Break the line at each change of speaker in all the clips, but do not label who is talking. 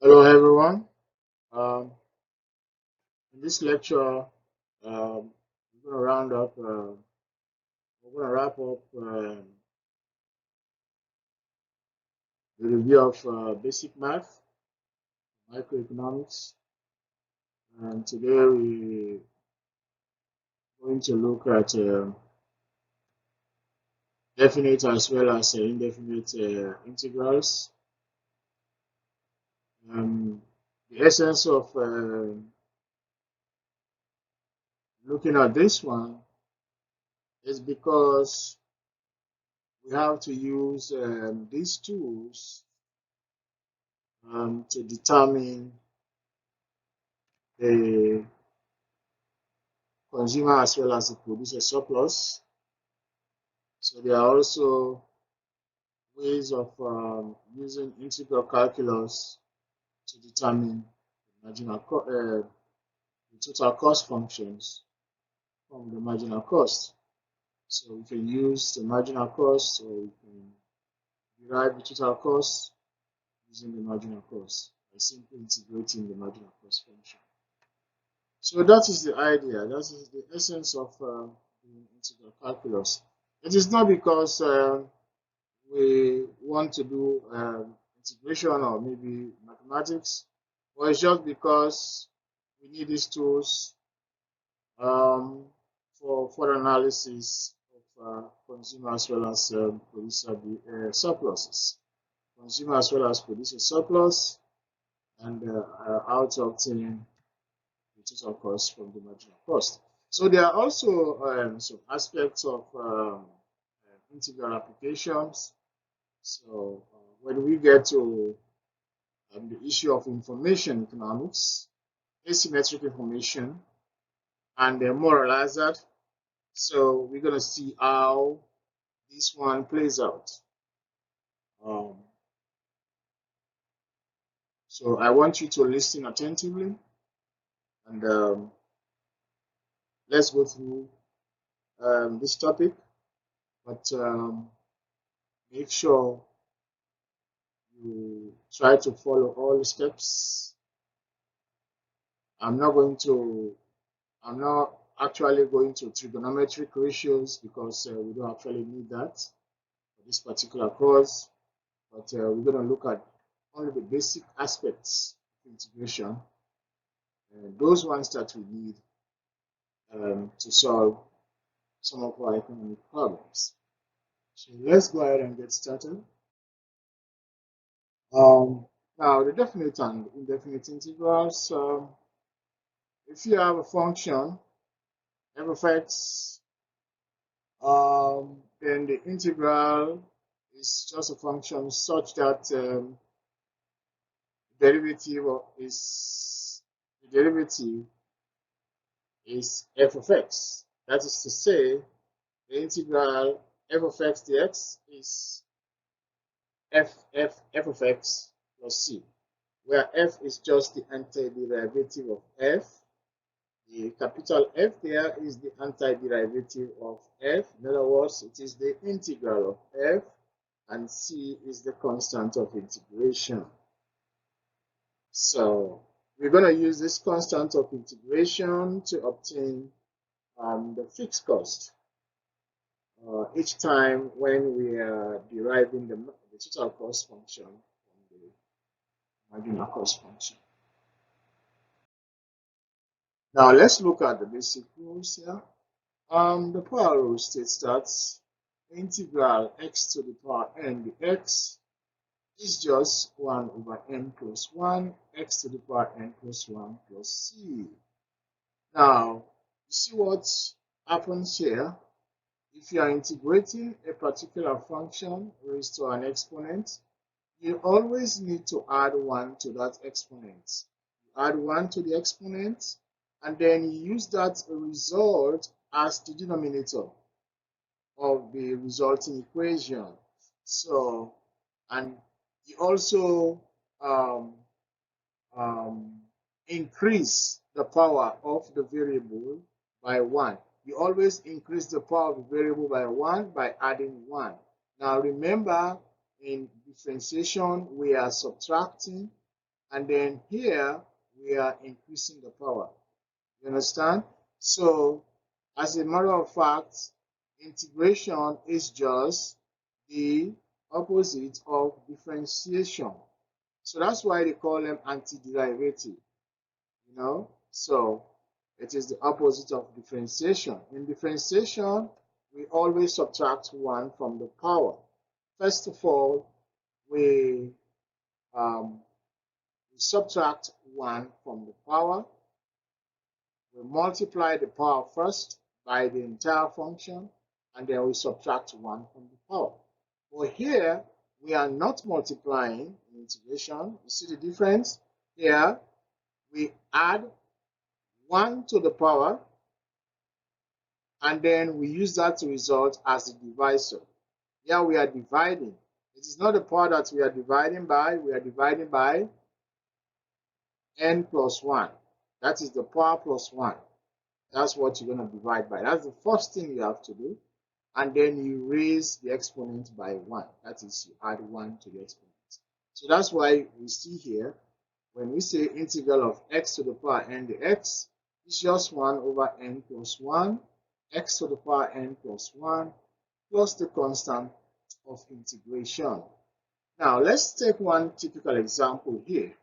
Hello, everyone. Um, in this lecture, we're going to round up. We're going to wrap up the review of basic math, microeconomics, and today we're going to look at definite as well as indefinite integrals. The essence of looking at this one is because we have to use these tools to determine the consumer as well as the producer surplus. So there are also ways of using integral calculus to determine the total cost functions from the marginal cost. So we can use the marginal cost, or we can derive the total cost using the marginal cost by simply integrating the marginal cost function. So that is the idea. That is the essence of the integral calculus. It is not because we want to do integration or maybe mathematics, but it's just because we need these tools um, for further analysis of consumer as well as producer surpluses. Consumer as well as producer surplus, and how to obtain the total cost from the marginal cost. So there are also some aspects of integral applications. So when we get to the issue of information economics, asymmetric information, and the moral hazard, so we're going to see how this one plays out. Um, so I want you to listen attentively, and let's go through this topic, but make sure you try to follow all the steps. I'm not going to I'm not actually going to trigonometric ratios because we don't actually need that for this particular course, but we're going to look at only the basic aspects of integration, those ones that we need to solve some of our economic problems. So let's go ahead and get started. Um, Now, the definite and indefinite integrals, if you have a function f of x, then the integral is just a function such that the derivative is f of x. That is to say, the integral f of x dx is f of x plus c, where f is just the antiderivative of f. The capital F there is the antiderivative of f. In other words, it is the integral of f, and c is the constant of integration. So we're going to use this constant of integration to obtain the fixed cost each time when we are deriving the total cost function from the marginal cost function. Now let's look at the basic rules here. The power rule states that integral x to the power n dx is just 1 over n plus 1, x to the power n plus 1 plus c. Now, you see what happens here? If you are integrating a particular function raised to an exponent, you always need to add 1 to that exponent. You add 1 to the exponent, and then you use that result as the denominator of the resulting equation. So, and you also um, um, increase the power of the variable by 1. You always increase the power of the variable by 1 by adding 1. Now remember, in differentiation, we are subtracting. and then here we are increasing the power. You understand? So, as a matter of fact, integration is just the opposite of differentiation. So that's why they call them antiderivative. You know, so it is the opposite of differentiation. In differentiation, we always subtract 1 from the power. First of all, we, we subtract 1 from the power. We multiply the power first by the entire function, and then we subtract 1 from the power. But here, we are not multiplying in integration. You see the difference? Here, we add 1 to the power, and then we use that to result as the divisor. Here we are dividing. It is not the power that we are dividing by. We are dividing by n plus 1. That is the power plus 1. That's what you're going to divide by. That's the first thing you have to do. And then you raise the exponent by 1. That is, you add 1 to the exponent. So that's why we see here, when we say integral of x to the power n dx, it's just 1 over n plus 1, x to the power n plus 1, plus the constant of integration. Now, let's take one typical example here.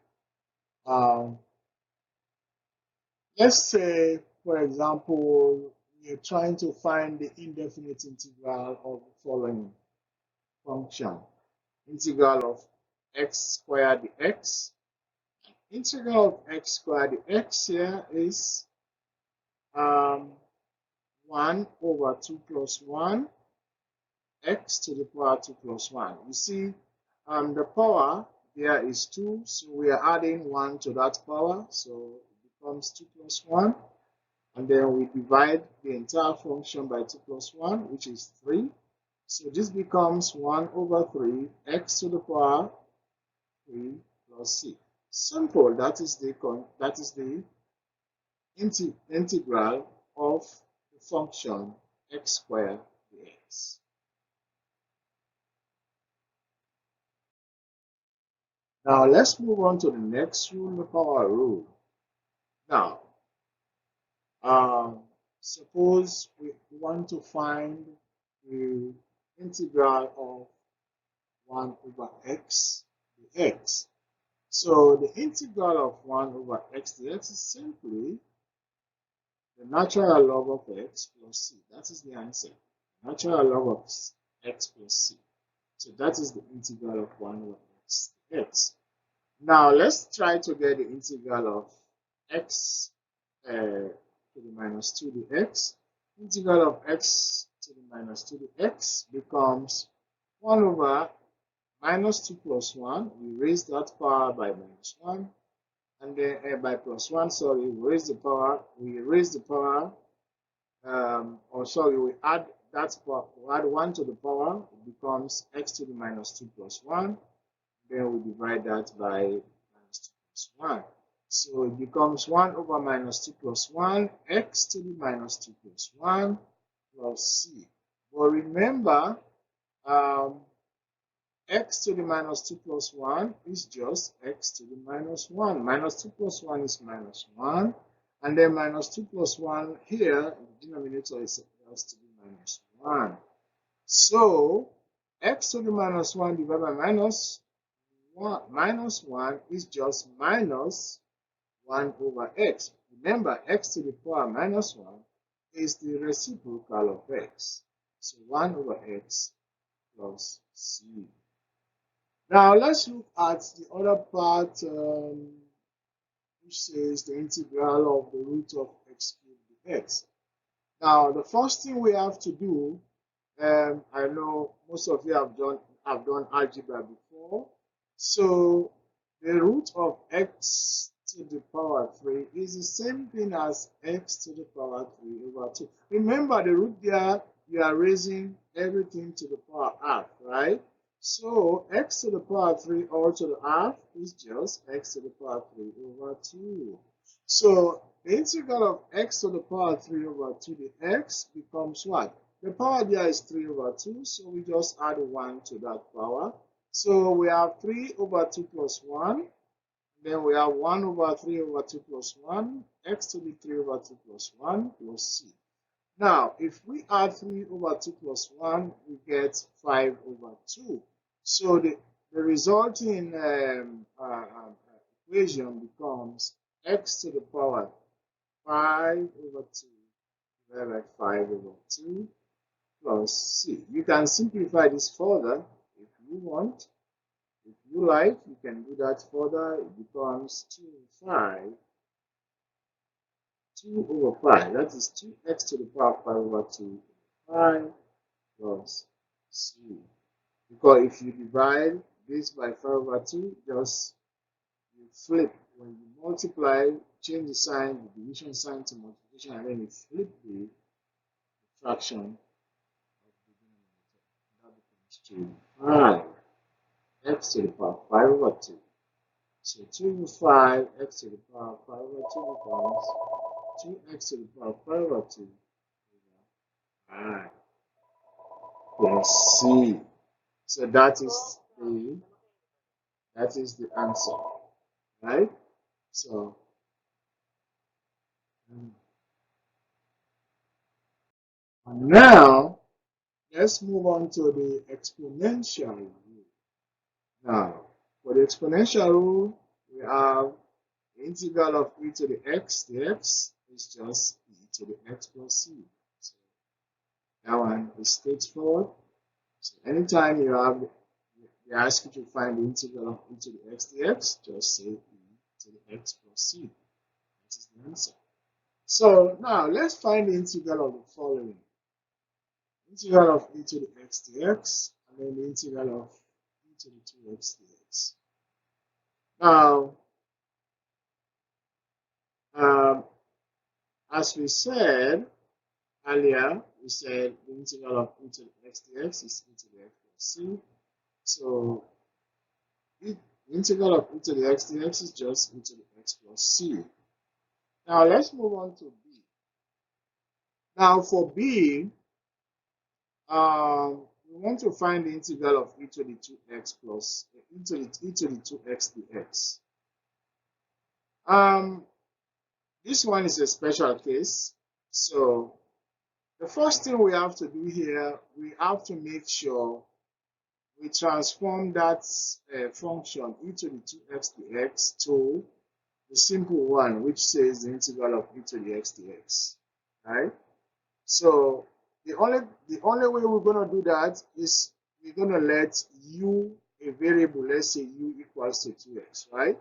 Let's say, for example, we're trying to find the indefinite integral of the following function. Integral of x squared dx. Integral of x squared dx here is 1 over 2 plus 1 x to the power 2 plus 1. You see, the power there is 2, so we are adding 1 to that power, so it becomes 2 plus 1. And then we divide the entire function by 2 plus 1, which is 3. So this becomes 1 over 3 x to the power 3 plus c. Simple. That is the integral of the function x squared dx. Now let's move on to the next rule, the power rule. Now, suppose we want to find the integral of 1 over x dx. So the integral of 1 over x dx is simply the natural log of x plus c. That is the answer. Natural log of x plus c. So that is the integral of 1 over x dx. Now let's try to get the integral of x to the minus 2 dx. Integral of x to the minus 2 dx becomes 1 over minus 2 plus 1. We raise that power by minus 1. And then by plus 1, sorry, we raise the power, we add that power, we add 1 to the power, it becomes x to the minus 2 plus 1. Then we divide that by minus 2 plus 1. So it becomes 1 over minus 2 plus 1, x to the minus 2 plus 1 plus c. But remember, x to the minus 2 plus 1 is just x to the minus 1. Minus 2 plus 1 is minus 1. And then minus 2 plus 1 here, in the denominator is supposed to be minus 1. So, x to the minus 1 divided by minus 1 is just minus 1 over x. Remember, x to the power minus 1 is the reciprocal of x. So 1 over x plus c. Now let's look at the other part, which says the integral of the root of x cubed dx. Now the first thing we have to do, I know most of you have done algebra before. So the root of x to the power 3 is the same thing as x to the power 3 over 2. Remember, the root there, you are raising everything to the power half, right? So x to the power 3 all to the half is just x to the power 3 over 2. So the integral of x to the power 3 over 2 dx becomes what? The power there is 3 over 2, so we just add 1 to that power. So we have 3 over 2 plus 1. Then we have 1 over 3 over 2 plus 1, x to the 3 over 2 plus 1 plus c. Now, if we add 3 over 2 plus 1, we get 5 over 2. So the resulting equation becomes x to the power 5 over 2 divided by 5 over 2 plus c. You can simplify this further if you want. If you like, you can do that further. It becomes 2 over 5. That is 2x to the power 5 over 2 5 plus c. Because if you divide this by 5 over 2, just you flip. When you multiply, change the sign, the division sign to multiplication, and then you flip the fraction of the denominator. That becomes 2 5 x to the power 5 over 2. So 2 over 5 x to the power 5 over 2 becomes 2x to the power 5 over 2 over 5 plus c. So that is the answer, right? So now let's move on to the exponential rule. Now, for the exponential rule, we have the integral of e to the x. The x is just e to the x plus c. So that one is straightforward. So anytime they ask you to find the integral of e to the x dx, just say e to the x plus c. That is the answer. So now let's find the integral of the following. Integral of e to the x dx, and then the integral of e to the 2x dx. Now, as we said earlier, we said the integral of e to the x dx is e to the x plus c. So the integral of e to the x dx is just e to the x plus c. Now let's move on to b. Now for b, we want to find the integral of e to the 2x plus e to the 2x dx. This one is a special case. So the first thing we have to do here, we have to make sure we transform that function e to the 2x dx to the simple one, which says the integral of e to the x dx, right? So the only way we're going to do that is we're going to let u a variable, let's say u equals to 2x, right?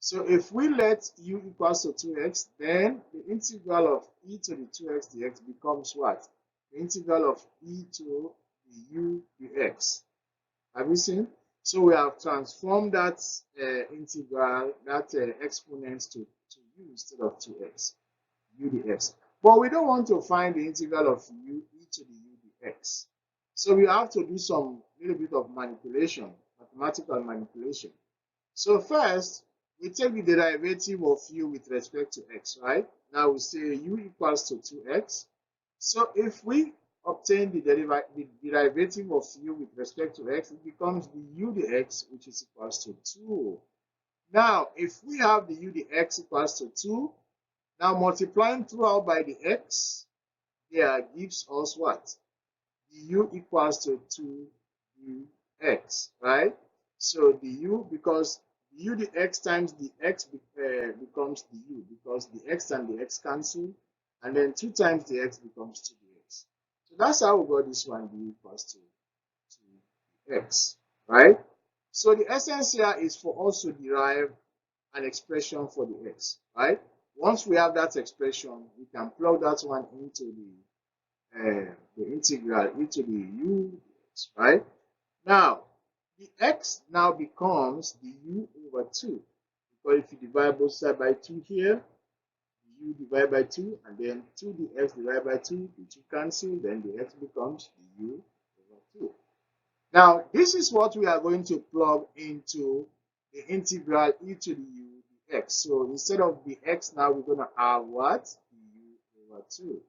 So if we let u equals to 2x, then the integral of e to the 2x dx becomes what? The integral of e to the u dx. Have you seen? So we have transformed that integral, that exponent to u instead of 2x, u dx. But we don't want to find the integral of u e to the u dx. So we have to do some little bit of manipulation, mathematical manipulation. So first, we take the derivative of u with respect to x, right? Now we say u equals to 2x. So if we obtain the derivative of u with respect to x, it becomes the u dx, which is equals to 2. Now, if we have the u dx equals to 2, now multiplying throughout by the x, there gives us what? The u equals to 2ux, right? So the u, because the u dx times the x becomes the u, because the x and the x cancel, and then 2 times the x becomes 2dx. So that's how we got this one, d equals to x, right? So the essence here is for us to derive an expression for the x, right? Once we have that expression, we can plug that one into the integral e to the u dx, right? Now, the x now becomes the u over 2. Because if you divide both sides by 2 here, the u divided by 2, and then 2dx divided by 2, the 2 cancel, then the x becomes the u over 2. Now, this is what we are going to plug into the integral e to the u dx. So instead of the x now, we're going to have what? The u over 2.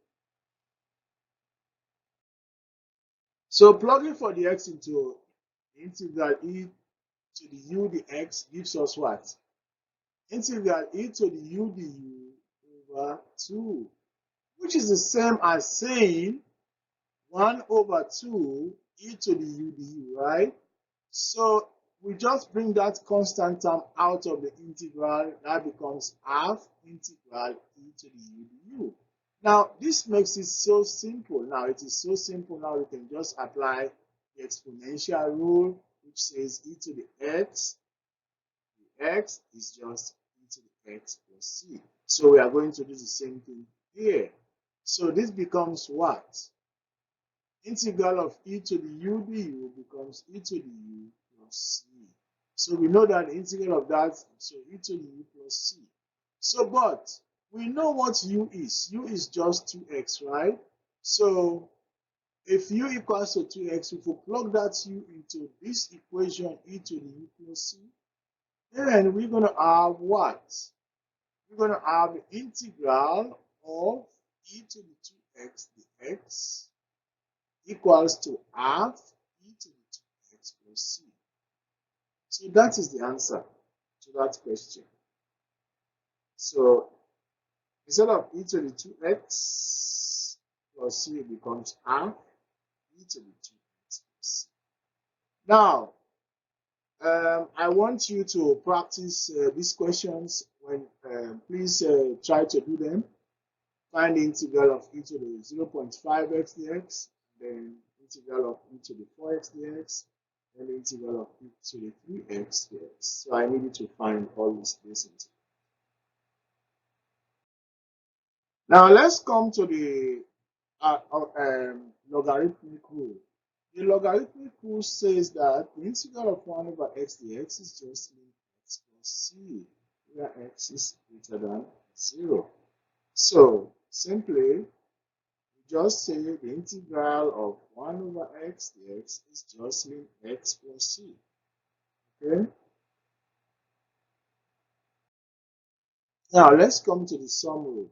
So plugging for the x into the integral e to the u dx gives us what? integral e to the u du over 2, which is the same as saying 1 over 2 e to the u du, right? So we just bring that constant term out of the integral. That becomes half integral e to the u du. Now, this makes it so simple. Now, it is so simple. Now, we can just apply the exponential rule, which says e to the x. The x is just e to the x plus c. So we are going to do the same thing here. So this becomes what? Integral of e to the u du becomes e to the u plus c. So we know that the integral of that, so e to the u plus c. So, but we know what u is. U is just 2x, right? So if u equals to 2x, if we plug that u into this equation e to the u plus c, then we're going to have what? We're going to have the integral of e to the 2x dx equals to half e to the 2x plus c. So that is the answer to that question. So instead of e to the 2x plus c, it becomes half e to the 2x plus c. Now, I want you to practice these questions. When please try to do them. Find the integral of e to the 0.5x dx, then integral of e to the 4x dx, and the integral of e to the 3x dx. So I need you to find all these integrals. Now let's come to the logarithmic rule. The logarithmic rule says that the integral of 1 over x dx is just x plus c, where x is greater than 0. So simply, just say the integral of 1 over x dx is just x plus c. Okay? Now let's come to the sum rule.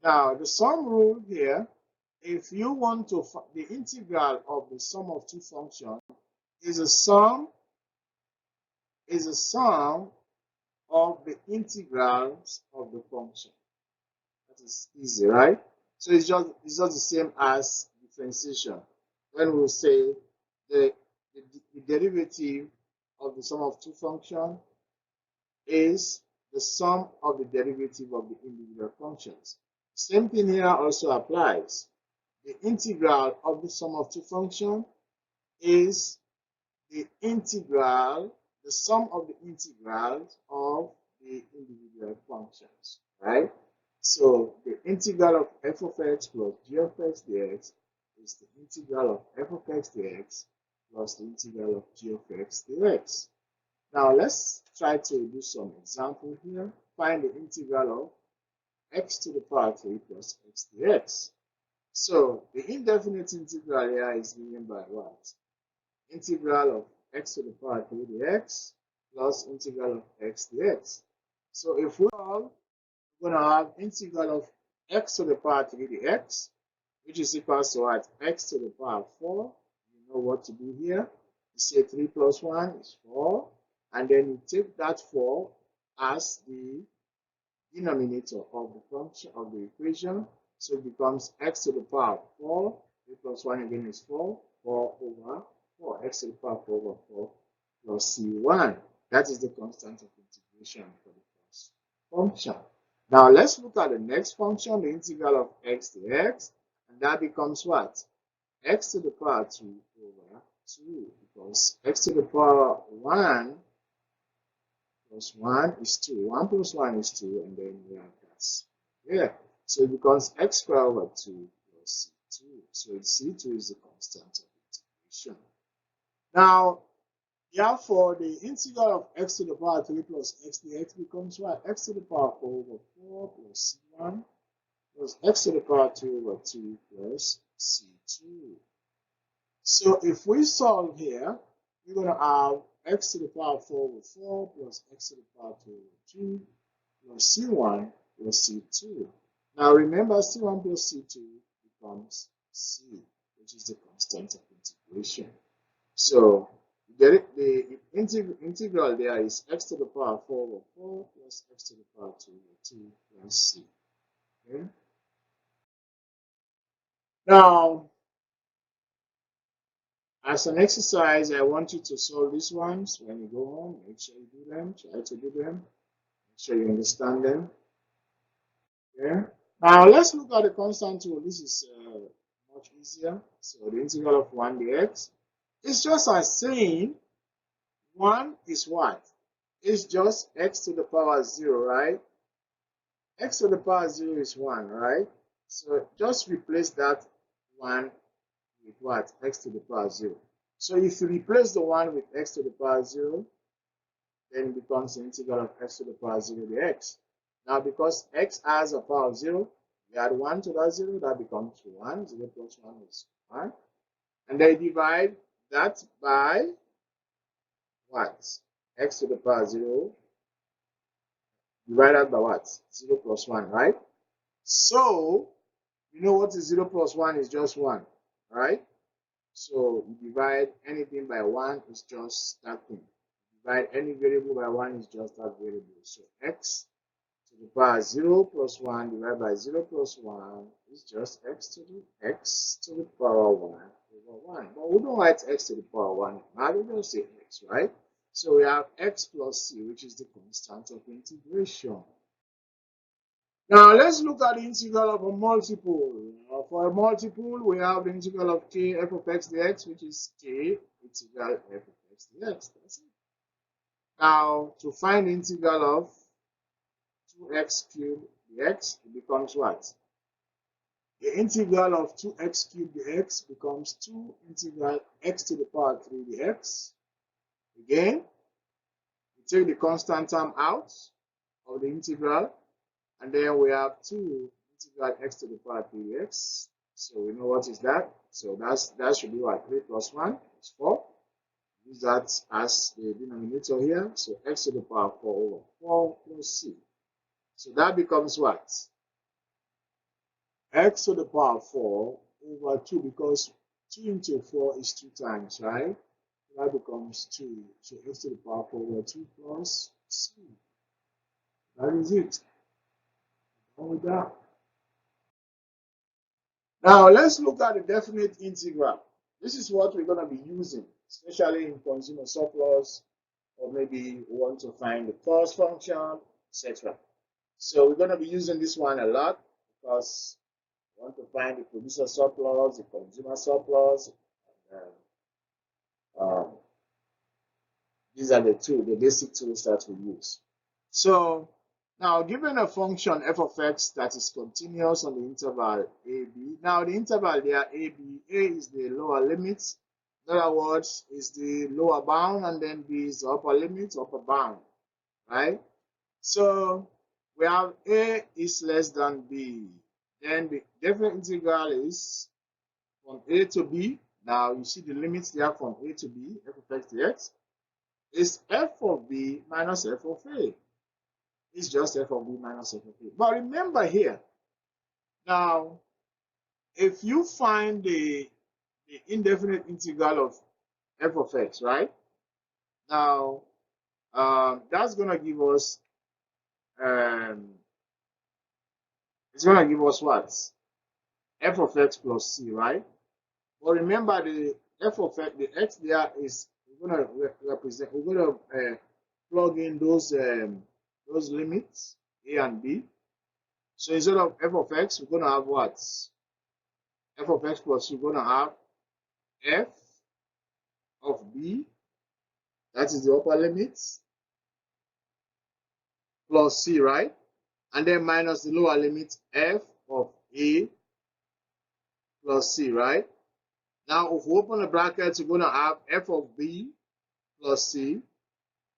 Now the sum rule here, if you want to find the integral of the sum of two functions, is a sum of the integrals of the function. That is easy, right? So it's just the same as differentiation. When we say the derivative of the sum of two functions is the sum of the derivative of the individual functions. Same thing here also applies. The integral of the sum of two functions is the sum of the integrals of the individual functions, right? So the integral of f of x plus g of x dx is the integral of f of x dx plus the integral of g of x dx. Now let's try to do some example here. Find the integral of x to the power 3 plus x dx. So the indefinite integral here is given by what? Integral of x to the power 3 dx plus integral of x dx. So if we all, we're going to have integral of x to the power 3 dx, which is equal to what? X to the power 4. You know what to do here. You say 3 plus 1 is 4. And then you take that 4 as the denominator of the function of the equation. So it becomes x to the power 4. 3 plus 1 again is 4. 4 over 4. X to the power 4 over 4 plus c1. That is the constant of integration for the first function. Now let's look at the next function, the integral of x dx. And that becomes what? X to the power 2 over 2. Because x to the power 1 plus 1 is 2. 1 plus 1 is 2, and then we have that. Yeah. So it becomes x squared over 2 plus c2. So c2 is the constant of integration. Now, therefore, the integral of x to the power 3 plus x dx becomes what? X to the power 4 over 4 plus c1 plus x to the power 2 over 2 plus c2. So if we solve here, we're going to have x to the power 4 over 4 plus x to the power 2 over 2 plus c1 plus c2. Now remember, c1 plus c2 becomes c, which is the constant of integration. So The integral there is x to the power 4 over 4 plus x to the power 2 over 2 plus c. Okay? Now, as an exercise, I want you to solve these ones. When you go home, make sure you do them, try to do them, make sure you understand them. Okay? Now, let's look at the constant rule. This is much easier. So, the integral of 1 dx. It's just as saying 1 is what? It's just x to the power 0, right? X to the power 0 is 1, right? So just replace that 1 with what? X to the power 0. So if you replace the 1 with x to the power 0, then it becomes the integral of x to the power 0 dx. Now because x has a power of 0, we add 1 to that 0, that becomes 1. 0 plus 1 is 1. And then divide that by what? X to the power 0 divided by what? 0 plus 1, right? So, you know what is 0 plus 1 is just 1, right? So, you divide anything by 1 is just that thing. Divide any variable by 1 is just that variable. So, x to the power 0 plus 1 divided by 0 plus 1 is just x to the power 1 over 1. But we don't write x to the power 1. Now we don't say x, right? So, we have x plus c, which is the constant of integration. Now let's look at the integral of a multiple. For a multiple, we have the integral of k f of x dx, which is k integral f of x dx. That's it. Now, to find the integral of 2x cubed dx, it becomes what? The integral of 2x cubed dx becomes 2 integral x to the power 3 dx. Again, we take the constant term out of the integral, and then we have 2 integral x to the power 3x. So we know what is that. So that should be what? 3 plus 1 is 4. Use that as the denominator here. So x to the power 4 over 4 plus c. So that becomes what? X to the power 4 over 2, because 2 into 4 is 2 times, right? That becomes 2. So x to the power 4 over 2 plus c. That is it. With that. Now let's look at the definite integral. This is what we're going to be using, especially in consumer surplus, or maybe we want to find the cost function, etc. So we're going to be using this one a lot because we want to find the producer surplus, the consumer surplus. And, these are the basic tools that we use. So now, given a function f of x that is continuous on the interval ab, now the interval there ab, a is the lower limit, in other words, is the lower bound, and then b is the upper limit, upper bound, right? So we have a is less than b, then the definite integral is from a to b. Now you see the limits there from a to b, f of x dx, is f of b minus f of a. It's just f of b minus f of a. But remember here, now, if you find the indefinite integral of f of x, right? Now, that's going to give us, it's going to give us what? F of x plus c, right? But remember the f of x, the x there is, we're going to represent, we're going to plug in those limits, a and b. So instead of f of x, we're going to have what? F of x plus, you're going to have f of b, that is the upper limit, plus c, right? And then minus the lower limit, f of a plus c, right? Now, if we open the brackets, we're going to have f of b plus c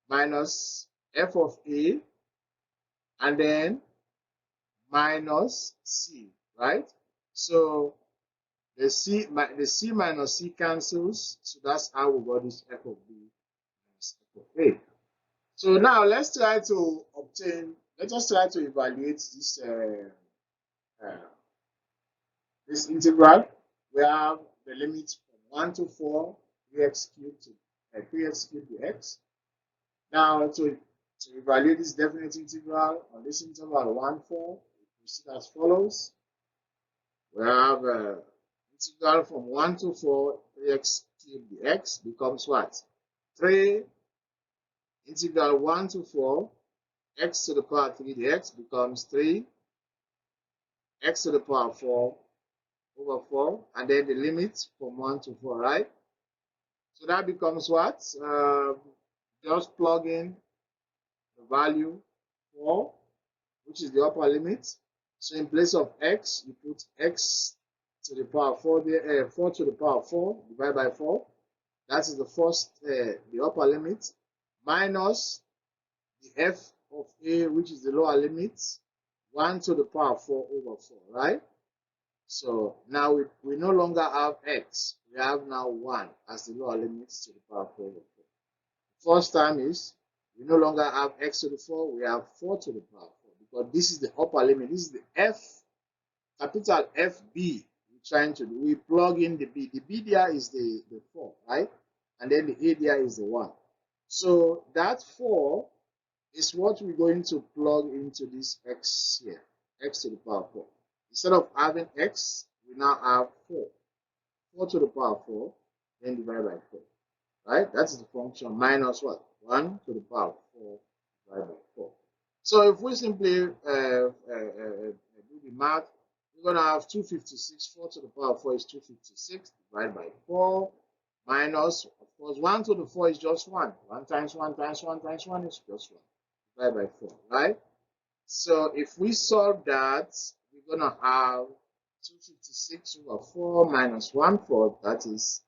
minus f of a, and then minus c, right? So the c minus c cancels, so that's how we got this f of b minus f of a. So now let us try to evaluate this integral. We have the limit from 1 to 4, 3x cubed to 3x cubed dx. Now to evaluate this definite integral on this interval 1, 4, we proceed as follows. We have integral from 1 to 4, 3x cubed dx becomes what? 3 integral 1 to 4, x to the power 3 dx becomes 3 x to the power 4 over 4, and then the limit from 1 to 4, right? So that becomes what? Just plug in the value 4, which is the upper limit. So in place of x, you put x to the power 4 there, 4 to the power 4 divided by 4. That is the first, the upper limit, minus the f of a, which is the lower limit, 1 to the power 4 over 4, right? So now we no longer have x. We have now 1 as the lower limit to the power 4 over 4. First time is we no longer have x to the 4. We have 4 to the power 4 because this is the upper limit. This is the f, capital FB. We're trying to do. We plug in the b. The b there is the 4, right? And then the a there is the 1. So that 4 is what we're going to plug into this x here, x to the power 4. Instead of having x, we now have 4. 4 to the power 4, then divided by 4. Right? That is the function minus what? 1 to the power 4 divided by 4. So if we simply do the math, we're going to have 256. 4 to the power 4 is 256 divided by 4 minus, of course, 1 to the 4 is just 1. 1 times 1 times 1 times 1 is just 1 divided by 4, right? So if we solve that, we're going to have 256 over 4 minus 1 4, that is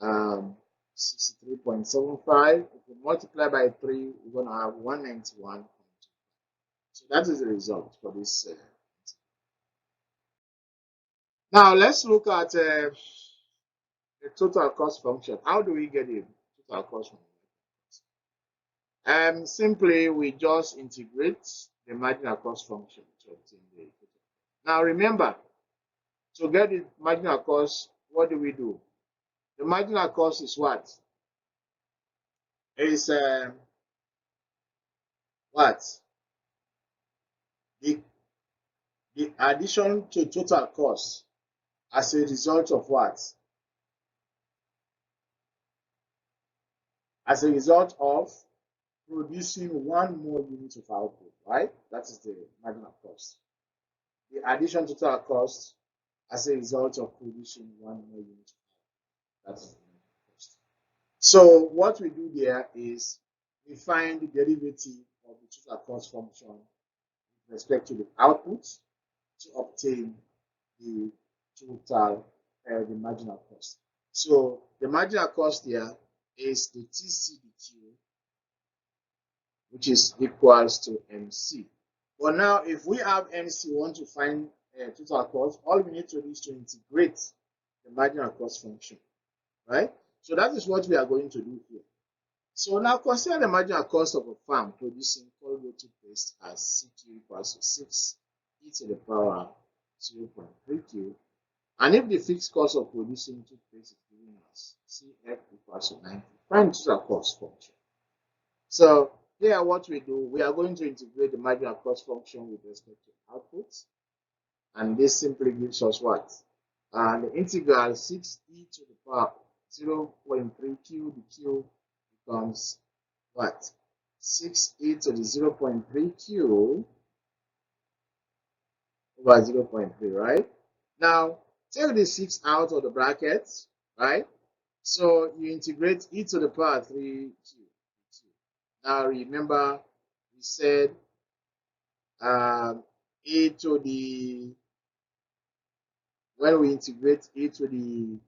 63.75. If we multiply by 3, we're going to have 191.2. So that is the result for this. Now let's look at the total cost function. How do we get the total cost function? Simply we just integrate the marginal cost function to obtain the total. Now remember, to get the marginal cost, what do we do? The marginal cost is what? Is what? The addition to total cost as a result of what? As a result of producing one more unit of output, right? That is the marginal cost. The addition to total cost as a result of producing one more unit of output. That is the marginal cost. So what we do there is we find the derivative of the total cost function with respect to the output to obtain the total, the marginal cost. So the marginal cost there is the TCDQ, which is equals to MC. But now, if we have MC, we want to find total cost, all we need to do is to integrate the marginal cost function, right? So that is what we are going to do here. So now consider the marginal cost of a farm producing corrugated toothpaste as CQ equals to 6 e to the power 0.3Q. And if the fixed cost of producing toothpaste is given as CF equals to 90, find total cost function. So here what we do, we are going to integrate the marginal cost function with respect to outputs. And this simply gives us what? The integral 6e to the power 0.3q, the q becomes what? 6e to the 0.3q over 0.3, right? Now, take the 6 out of the brackets, right? So you integrate e to the power 3q. Now remember, we said e to the, when we integrate e to the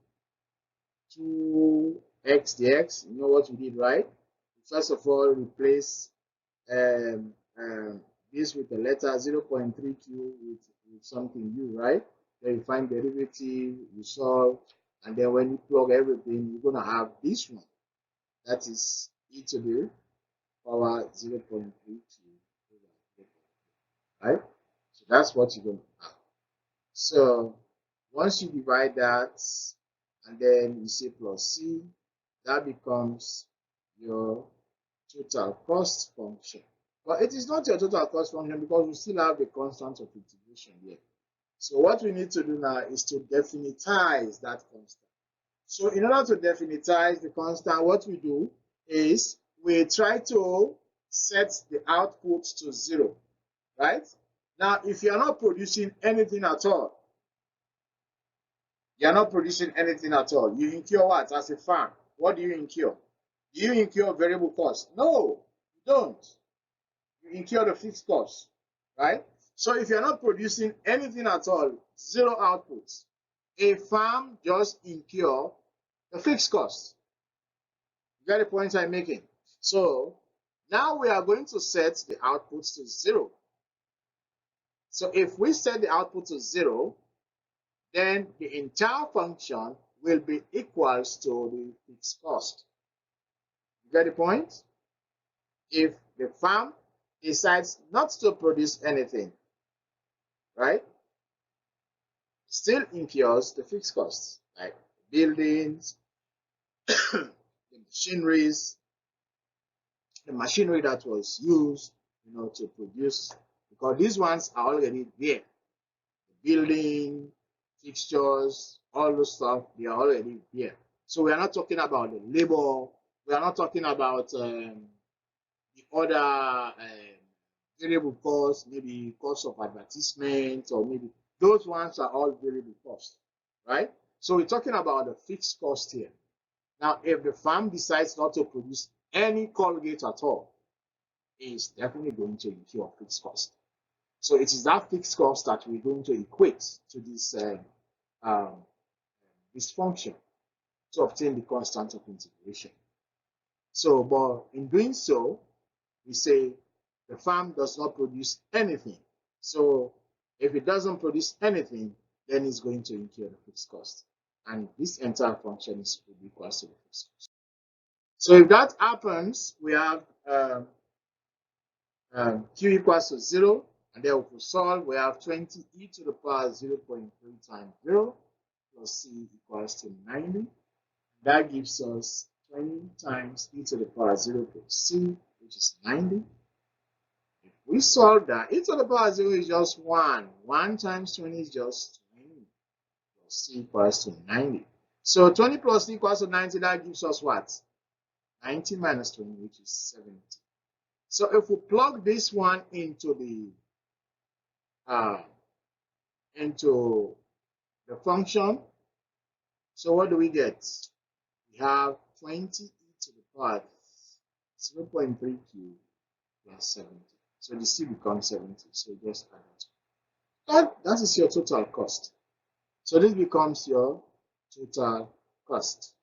2x dx, you know what we did, right? First of all, replace this with the letter 0.3q with something u, right? Then you find derivative, you solve, and then when you plug everything, you're going to have this one. That is e to the power 0.3q, right? So that's what you're going to have. So once you divide that, and then you say plus c, that becomes your total cost function. But it is not your total cost function because we still have the constant of integration here. So what we need to do now is to definitize that constant. So in order to definitize the constant, what we do is we try to set the output to 0, right? Now, if you are not producing anything at all, you incur what as a farm? What do you incur? Do you incur variable cost? No, you don't. You incur the fixed cost, right? So if you're not producing anything at all, 0 output, a farm just incur the fixed cost. You get the point I'm making? So now we are going to set the output to 0. So if we set the output to 0, then the entire function will be equals to the fixed cost. You get the point? If the farm decides not to produce anything, right, still incurs the fixed costs, like buildings, the machinery that was used, to produce, because these ones are already there. The building, fixtures, all those stuff, they are already there. So we are not talking about the labor. We are not talking about the other variable costs, maybe cost of advertisement, or maybe those ones are all variable costs, right? So we're talking about the fixed cost here. Now, if the farm decides not to produce any Colgate at all, it's definitely going to incur fixed cost. So it is that fixed cost that we're going to equate to this function to obtain the constant of integration. So, but in doing so, we say the farm does not produce anything. So if it doesn't produce anything, then it's going to incur the fixed cost. And this entire function is equal to the fixed cost. So if that happens, we have q equals to 0, and then if we solve, we have 20 e to the power 0.3 times 0 plus c equals to 90. That gives us 20 times e to the power 0 plus c, which is 90. If we solve that, e to the power 0 is just 1. 1 times 20 is just 20 plus c equals to 90. So 20 plus c equals to 90, that gives us what? 90 minus 20, which is 70. So if we plug this one into the function, so what do we get? We have 20 e to the power 0.3 cubed plus 70. So the c becomes 70. So just add that. That is your total cost. So this becomes your total cost.